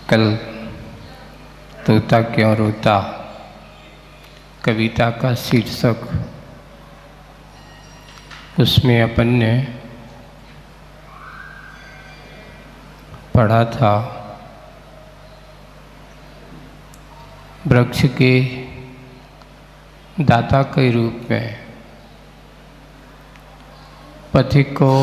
कल तोता क्यों रोता कविता का शीर्षक, उसमें अपन ने पढ़ा था वृक्ष के दाता के रूप में पथिक को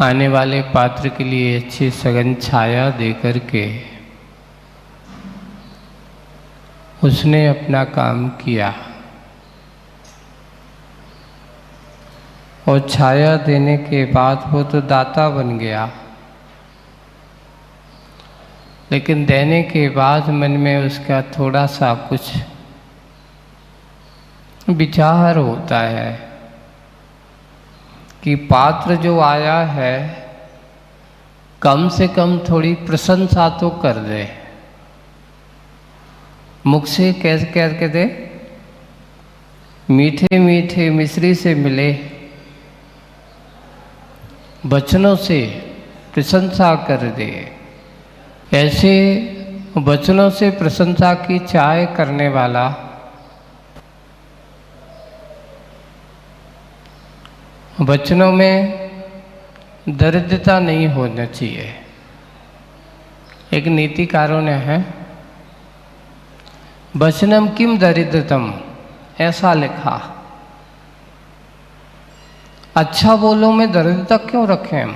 आने वाले पात्र के लिए अच्छी सघन छाया देकर के उसने अपना काम किया और छाया देने के बाद वो तो दाता बन गया, लेकिन देने के बाद मन में उसका थोड़ा सा कुछ विचार होता है कि पात्र जो आया है कम से कम थोड़ी प्रशंसा तो कर दे, मुख से कैसे कह के दे, मीठे मीठे मिश्री से मिले वचनों से प्रशंसा कर दे। ऐसे वचनों से प्रशंसा की चाय करने वाला वचनों में दरिद्रता नहीं होना चाहिए। एक नीतिकारों ने है वचनम किम दरिद्रतम, ऐसा लिखा। अच्छा बोलो में दरिद्रता क्यों रखें हम?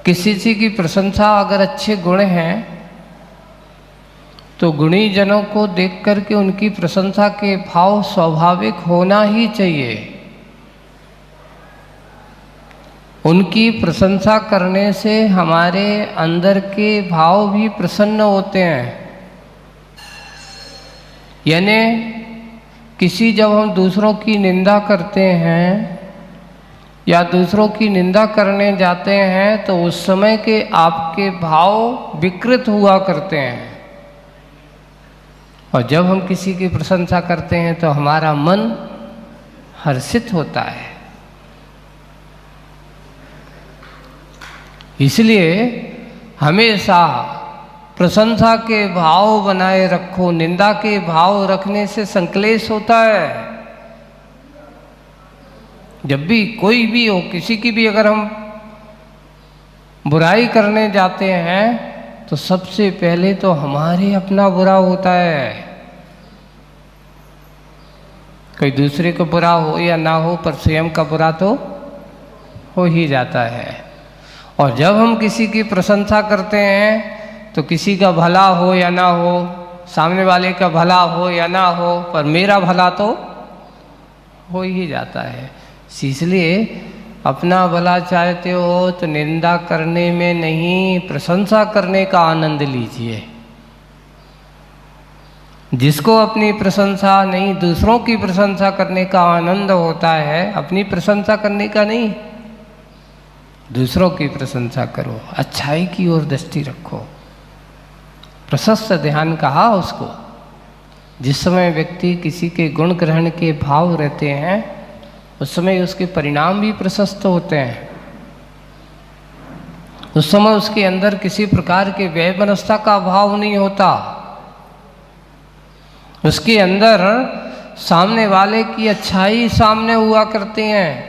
किसी चीज की प्रशंसा अगर अच्छे गुण हैं तो गुणी जनों को देख करके उनकी प्रशंसा के भाव स्वाभाविक होना ही चाहिए। उनकी प्रशंसा करने से हमारे अंदर के भाव भी प्रसन्न होते हैं। यानी जब हम दूसरों की निंदा करते हैं या दूसरों की निंदा करने जाते हैं तो उस समय के आपके भाव विकृत हुआ करते हैं, और जब हम किसी की प्रशंसा करते हैं तो हमारा मन हर्षित होता है। इसलिए हमेशा प्रशंसा के भाव बनाए रखो। निंदा के भाव रखने से संक्लेश होता है। जब भी कोई भी हो, किसी की भी अगर हम बुराई करने जाते हैं तो सबसे पहले तो हमारे अपना बुरा होता है। कोई दूसरे को बुरा हो या ना हो, पर स्वयं का बुरा तो हो ही जाता है। और जब हम किसी की प्रशंसा करते हैं तो किसी का भला हो या ना हो, सामने वाले का भला हो या ना हो, पर मेरा भला तो हो ही जाता है। इसलिए अपना भला चाहते हो तो निंदा करने में नहीं, प्रशंसा करने का आनंद लीजिए। जिसको अपनी प्रशंसा नहीं, दूसरों की प्रशंसा करने का आनंद होता है, अपनी प्रशंसा करने का नहीं, दूसरों की प्रशंसा करो, अच्छाई की ओर दृष्टि रखो। प्रशस्त ध्यान कहा उसको। जिस समय व्यक्ति किसी के गुण ग्रहण के भाव रहते हैं उस समय उसके परिणाम भी प्रशस्त होते हैं। उस समय उसके अंदर किसी प्रकार के वैमनस्यता का भाव नहीं होता। उसके अंदर सामने वाले की अच्छाई सामने हुआ करते हैं।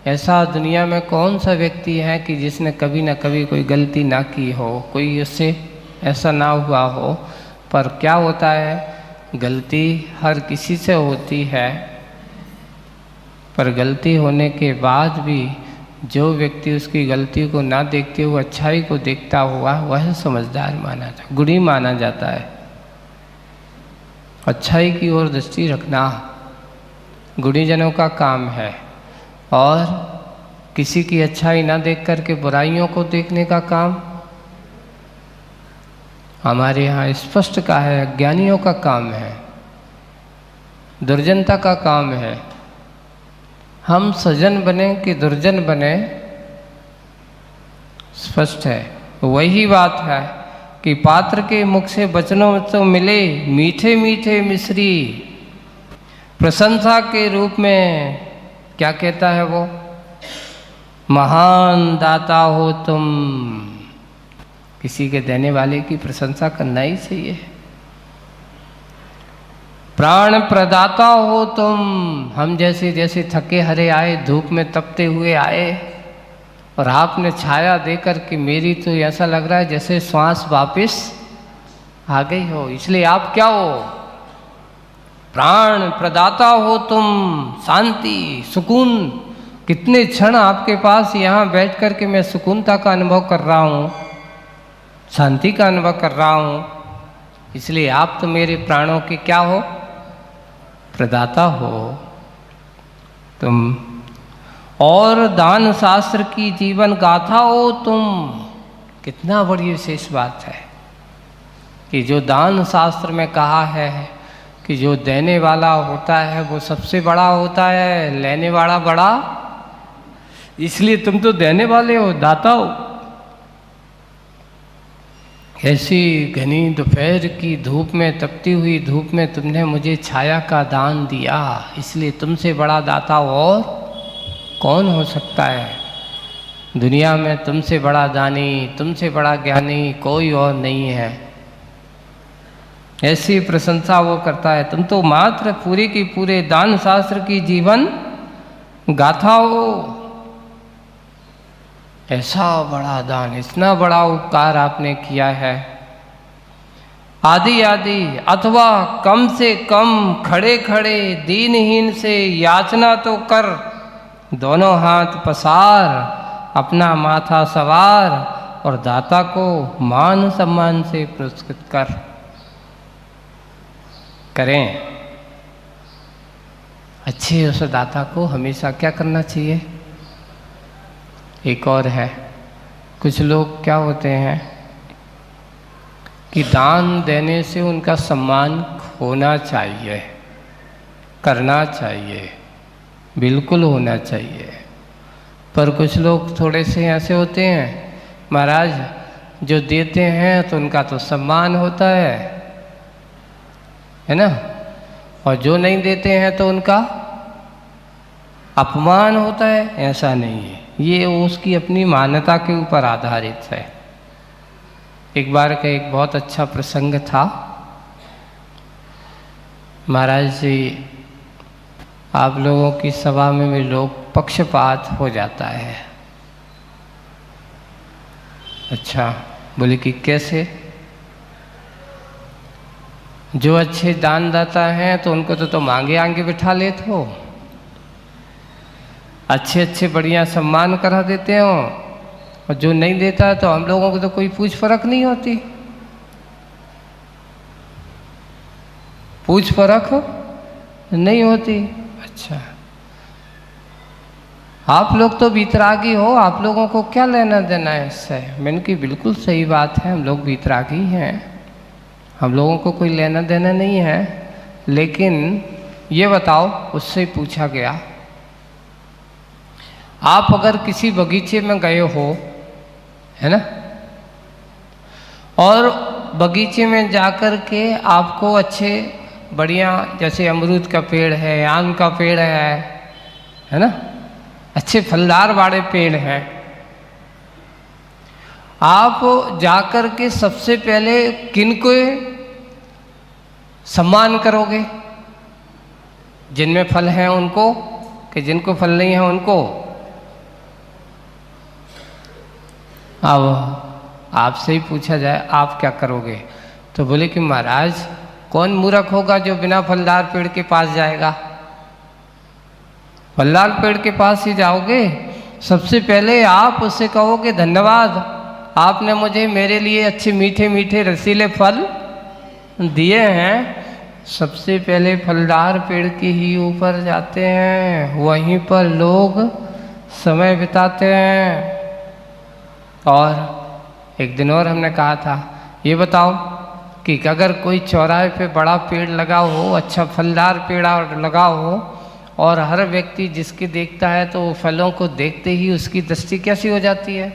ऐसा दुनिया में कौन सा व्यक्ति है कि जिसने कभी ना कभी कोई गलती ना की हो, कोई उससे ऐसा ना हुआ हो। पर क्या होता है, गलती हर किसी से होती है, पर गलती होने के बाद भी जो व्यक्ति उसकी गलती को ना देखते हुए अच्छाई को देखता हुआ, वह समझदार माना जाता, गुणी माना जाता है। अच्छाई की ओर दृष्टि रखना गुणीजनों का काम है, और किसी की अच्छाई ना देख करके बुराइयों को देखने का काम हमारे यहाँ स्पष्ट का है, अज्ञानियों का काम है, दुर्जनता का काम है। हम सजन बने कि दुर्जन बने स्पष्ट है। वही बात है कि पात्र के मुख से वचनों तो मिले मीठे मीठे मिश्री, प्रशंसा के रूप में क्या कहता है वो, महान दाता हो तुम। किसी के देने वाले की प्रशंसा करना ही चाहिए। प्राण प्रदाता हो तुम। हम जैसे जैसे थके हरे आए, धूप में तपते हुए आए, और आपने छाया देकर कि मेरी तो ऐसा लग रहा है जैसे श्वास वापिस आ गई हो। इसलिए आप क्या हो? प्राण प्रदाता हो तुम। शांति, सुकून। कितने क्षण आपके पास यहाँ बैठ कर के मैं सुकूनता का अनुभव कर रहा हूँ, शांति का अनुभव कर रहा हूँ। इसलिए आप तो मेरे प्राणों के क्या हो? प्रदाता हो तुम। और दान शास्त्र की जीवन गाथा हो तुम। कितना बड़ी विशेष बात है कि जो दान शास्त्र में कहा है कि जो देने वाला होता है वो सबसे बड़ा होता है, लेने वाला बड़ा। इसलिए तुम तो देने वाले हो, दाता हो। ऐसी घनी दोपहर की धूप में, तपती हुई धूप में तुमने मुझे छाया का दान दिया। इसलिए तुमसे बड़ा दाता और कौन हो सकता है? दुनिया में तुमसे बड़ा दानी, तुमसे बड़ा ज्ञानी कोई और नहीं है। ऐसी प्रशंसा वो करता है। तुम तो मात्र पूरे की पूरे दान शास्त्र की जीवन गाथा हो। ऐसा बड़ा दान, इतना बड़ा उपकार आपने किया है। आदि आदि अथवा कम से कम खड़े खड़े दीनहीन से याचना तो कर, दोनों हाथ पसार, अपना माथा सवार, और दाता को मान सम्मान से पुरस्कृत कर। करें अच्छे उस दाता को हमेशा क्या करना चाहिए? एक और है, कुछ लोग क्या होते हैं कि दान देने से उनका सम्मान होना चाहिए, करना चाहिए, बिल्कुल होना चाहिए। पर कुछ लोग थोड़े से ऐसे होते हैं, महाराज जो देते हैं तो उनका तो सम्मान होता है ना, और जो नहीं देते हैं तो उनका अपमान होता है। ऐसा नहीं है, ये उसकी अपनी मान्यता के ऊपर आधारित है। एक बार का एक बहुत अच्छा प्रसंग था। महाराज जी, आप लोगों की सभा में भी लोग पक्षपात हो जाता है। अच्छा, बोले कि कैसे? जो अच्छे दानदाता हैं तो उनको तो तुम आगे आगे बिठा लेते हो, अच्छे अच्छे बढ़िया सम्मान करा देते हो, और जो नहीं देता है तो हम लोगों को तो कोई पूछ फरक नहीं होती। पूछ फरक नहीं होती। अच्छा, आप लोग तो वीतरागी हो, आप लोगों को क्या लेना देना है इससे? मैंने की बिल्कुल सही बात है, हम लोग वीतरागी हैं, हम लोगों को कोई लेना देना नहीं है। लेकिन ये बताओ, उससे पूछा गया, आप अगर किसी बगीचे में गए हो, है ना, और बगीचे में जाकर के आपको अच्छे बढ़िया, जैसे अमरूद का पेड़ है, आम का पेड़ है ना, अच्छे फलदार वाले पेड़ हैं, आप जाकर के सबसे पहले किनको सम्मान करोगे? जिनमें फल हैं उनको, कि जिनको फल नहीं है उनको? अब आपसे ही पूछा जाए आप क्या करोगे, तो बोले कि महाराज कौन मूर्ख होगा जो बिना फलदार पेड़ के पास जाएगा? फलदार पेड़ के पास ही जाओगे। सबसे पहले आप उससे कहोगे धन्यवाद, आपने मुझे मेरे लिए अच्छे मीठे मीठे रसीले फल दिए हैं। सबसे पहले फलदार पेड़ के ही ऊपर जाते हैं, वहीं पर लोग समय बिताते हैं। और एक दिन और हमने कहा था, ये बताओ कि अगर कोई चौराहे पे बड़ा पेड़ लगा हो, अच्छा फलदार पेड़ लगा हो, और हर व्यक्ति जिसके देखता है तो वो फलों को देखते ही उसकी दृष्टि कैसी हो जाती है?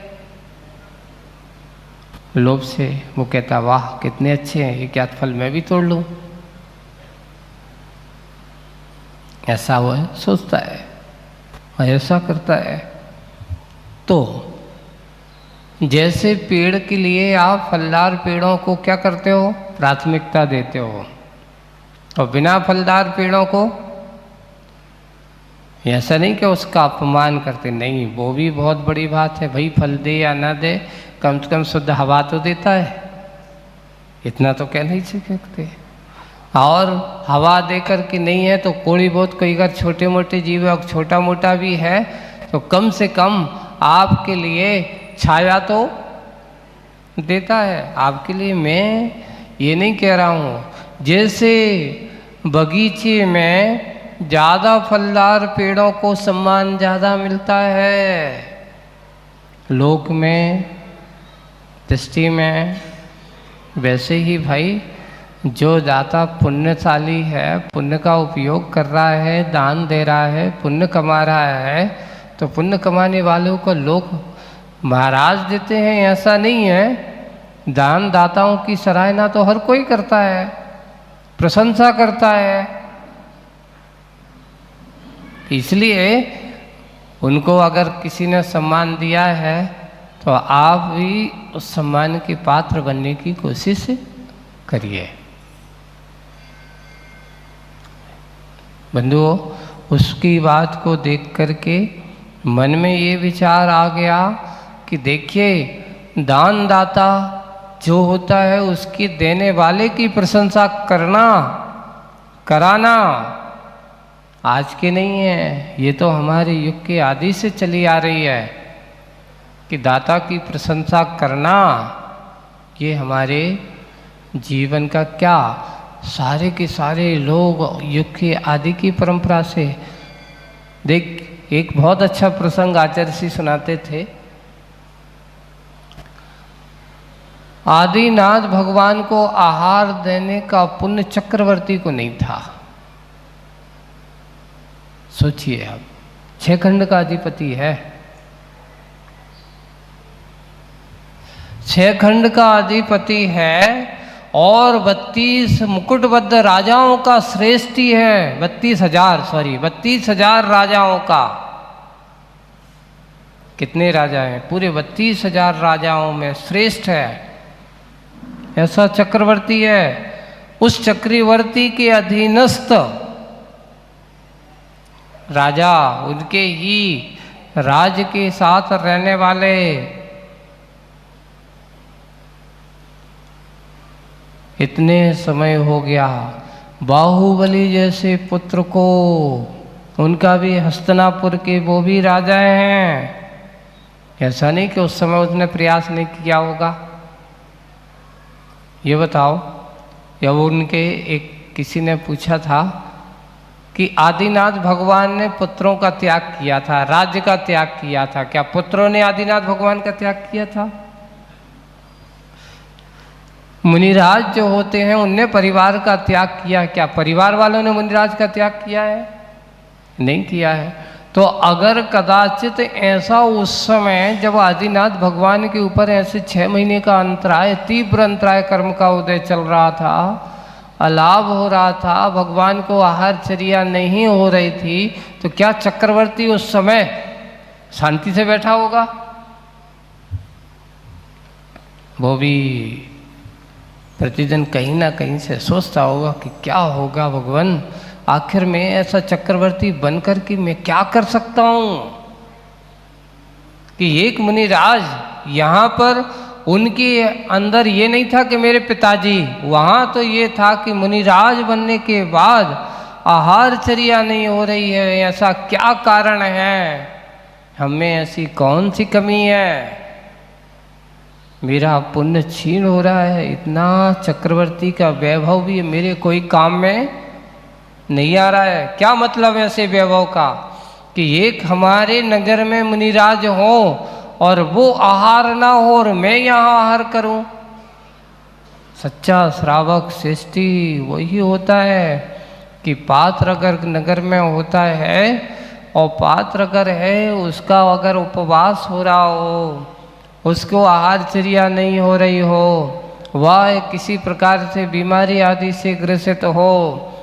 लोभ से। वो कहता वाह कितने अच्छे हैं, ये क्या फल मैं भी तोड़ लूं। ऐसा वो सोचता है और ऐसा करता है। तो जैसे पेड़ के लिए आप फलदार पेड़ों को क्या करते हो, प्राथमिकता देते हो, और बिना फलदार पेड़ों को ऐसा नहीं कि उसका अपमान करते, नहीं, वो भी बहुत बड़ी बात है भाई, फल दे या ना दे, कम से कम शुद्ध हवा तो देता है, इतना तो कह नहीं सकते। और हवा दे कर के नहीं है तो थोड़ी बहुत कोई अगर छोटे मोटे जीव छोटा मोटा भी है तो कम से कम आपके लिए छाया तो देता है। आपके लिए मैं ये नहीं कह रहा हूँ, जैसे बगीचे में ज़्यादा फलदार पेड़ों को सम्मान ज़्यादा मिलता है, लोक में, दृष्टि में, वैसे ही भाई जो दाता पुण्यशाली है, पुण्य का उपयोग कर रहा है, दान दे रहा है, पुण्य कमा रहा है, तो पुण्य कमाने वालों को लोग महाराज देते हैं ऐसा नहीं है। दान दाताओं की सराहना तो हर कोई करता है, प्रशंसा करता है, इसलिए उनको अगर किसी ने सम्मान दिया है तो आप भी उस सम्मान के पात्र बनने की कोशिश करिए। बंधुओं, उसकी बात को देख करके मन में ये विचार आ गया कि देखिए, दान दाता जो होता है उसकी देने वाले की प्रशंसा करना, कराना आज के नहीं है, ये तो हमारे युग के आदि से चली आ रही है कि दाता की प्रशंसा करना ये हमारे जीवन का क्या, सारे के सारे लोग युग के आदि की परंपरा से। देख, एक बहुत अच्छा प्रसंग आचार्य श्री सुनाते थे। आदिनाथ भगवान को आहार देने का पुण्य चक्रवर्ती को नहीं था। सोचिए आप, 6 खंड का अधिपति है, 6 खंड का अधिपति है और 32 मुकुटबद्ध राजाओं का श्रेष्ठी है, 32,000 राजाओं का। कितने राजा हैं? पूरे 32,000 राजाओं में श्रेष्ठ है, ऐसा चक्रवर्ती है। उस चक्रवर्ती के अधीनस्थ राजा, उनके ही राज्य के साथ रहने वाले इतने समय हो गया, बाहुबली जैसे पुत्र को, उनका भी हस्तिनापुर के वो भी राजा हैं। ऐसा नहीं कि उस समय उसने प्रयास नहीं किया होगा। ये बताओ, या वो उनके एक किसी ने पूछा था कि आदिनाथ भगवान ने पुत्रों का त्याग किया था, राज्य का त्याग किया था, क्या पुत्रों ने आदिनाथ भगवान का त्याग किया था? मुनिराज जो होते हैं उनने परिवार का त्याग किया, क्या परिवार वालों ने मुनिराज का त्याग किया है? नहीं किया है। तो अगर कदाचित ऐसा उस समय जब आदिनाथ भगवान के ऊपर ऐसे 6 महीने का अंतराय, तीव्र अंतराय कर्म का उदय चल रहा था, अलाभ हो रहा था, भगवान को आहारचर्या नहीं हो रही थी, तो क्या चक्रवर्ती उस समय शांति से बैठा होगा? वो भी प्रतिदिन कहीं ना कहीं से सोचता होगा कि क्या होगा भगवान, आखिर में ऐसा चक्रवर्ती बनकर कि मैं क्या कर सकता हूँ कि एक मुनिराज यहाँ पर, उनके अंदर ये नहीं था कि मेरे पिताजी, वहाँ तो ये था कि मुनिराज बनने के बाद आहारचर्या नहीं हो रही है, ऐसा क्या कारण है, हमें ऐसी कौन सी कमी है, मेरा पुण्य क्षीण हो रहा है, इतना चक्रवर्ती का वैभव भी मेरे कोई काम में नहीं आ रहा है। क्या मतलब है ऐसे वैभव का कि एक हमारे नगर में मुनिराज हो और वो आहार ना हो और मैं यहाँ आहार करूं? सच्चा श्रावक श्रेष्ठी वही होता है कि पात्र अगर नगर में होता है और पात्र अगर है, उसका अगर उपवास हो रहा हो, उसको आहारचर्या नहीं हो रही हो, वह किसी प्रकार से बीमारी आदि से ग्रसित हो,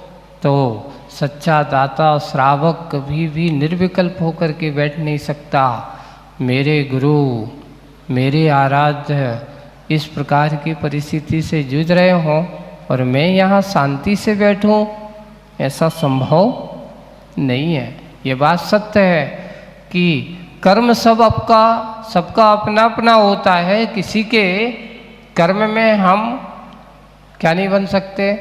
तो सच्चा दाता श्रावक कभी भी निर्विकल्प होकर के बैठ नहीं सकता। मेरे गुरु, मेरे आराध्य इस प्रकार की परिस्थिति से जूझ रहे हों और मैं यहाँ शांति से बैठूं, ऐसा संभव नहीं है। ये बात सत्य है कि कर्म सबका अपना अपना होता है। किसी के कर्म में हम क्या नहीं बन सकते,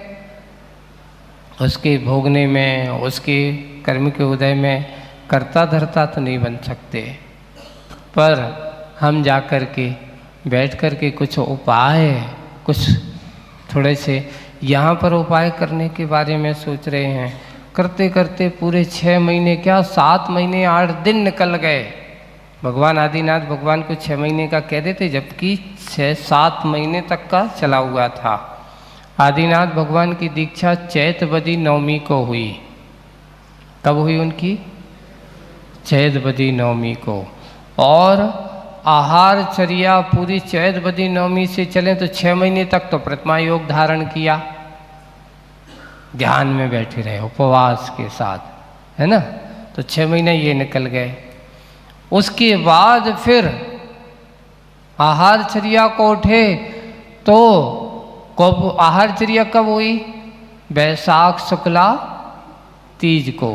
उसके भोगने में, उसके कर्म के उदय में कर्ता धर्ता तो नहीं बन सकते। पर हम जा कर के बैठ कर के कुछ उपाय, कुछ थोड़े से यहाँ पर उपाय करने के बारे में सोच रहे हैं। करते करते पूरे 6 महीने, क्या 7 महीने 8 दिन निकल गए। भगवान आदिनाथ भगवान को 6 महीने का कह देते, जबकि 6-7 महीने तक का चला हुआ था। आदिनाथ भगवान की दीक्षा चैत बदी नवमी को हुई। कब हुई उनकी? चैत बदी नवमी को। और आहार चर्या पूरी चैत बदी नवमी से चले तो 6 महीने तक तो प्रतिमा योग धारण किया, ध्यान में बैठे रहे उपवास के साथ, है ना। तो 6 महीने ये निकल गए। उसके बाद फिर आहारचर्या को उठे तो कब आहारचर्या कब हुई? वैशाख शुक्ला तीज को।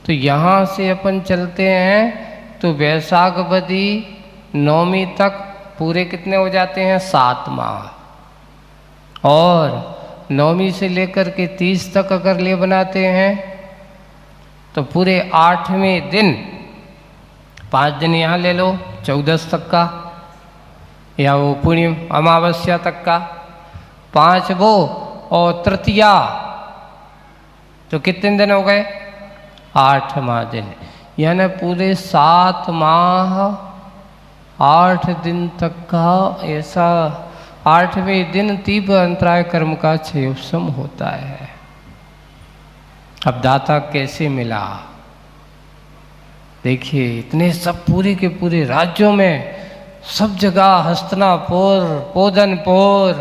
तो यहाँ से अपन चलते हैं तो वैशाख बदी नवमी तक पूरे कितने हो जाते हैं? 7 माह। और नवमी से लेकर के 30 तक अगर ले बनाते हैं तो पूरे 8वें दिन, 5 दिन यहाँ ले लो 14 तक का, या वो पूर्णिम अमावस्या तक का 5 वो, और तृतीया तो कितने दिन हो गए? 8वां दिन। यानी पूरे 7 माह 8 दिन तक का ऐसा 8वें दिन तीव्र अंतराय कर्म का क्षयोत्सम होता है। अब दाता कैसे मिला? देखिए, इतने सब पूरे के पूरे राज्यों में सब जगह हस्तिनापुर, पोदनपुर,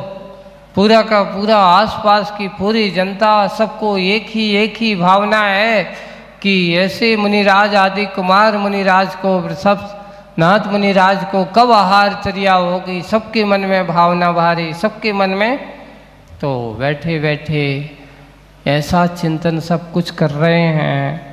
पूरा का पूरा आसपास की पूरी जनता, सबको एक ही भावना है कि ऐसे मुनिराज आदि कुमार मुनिराज को, सब नाथ मुनिराज को कब आहारचर्या होगी। सबके मन में भावना भारी, सबके मन में। तो बैठे बैठे ऐसा चिंतन सब कुछ कर रहे हैं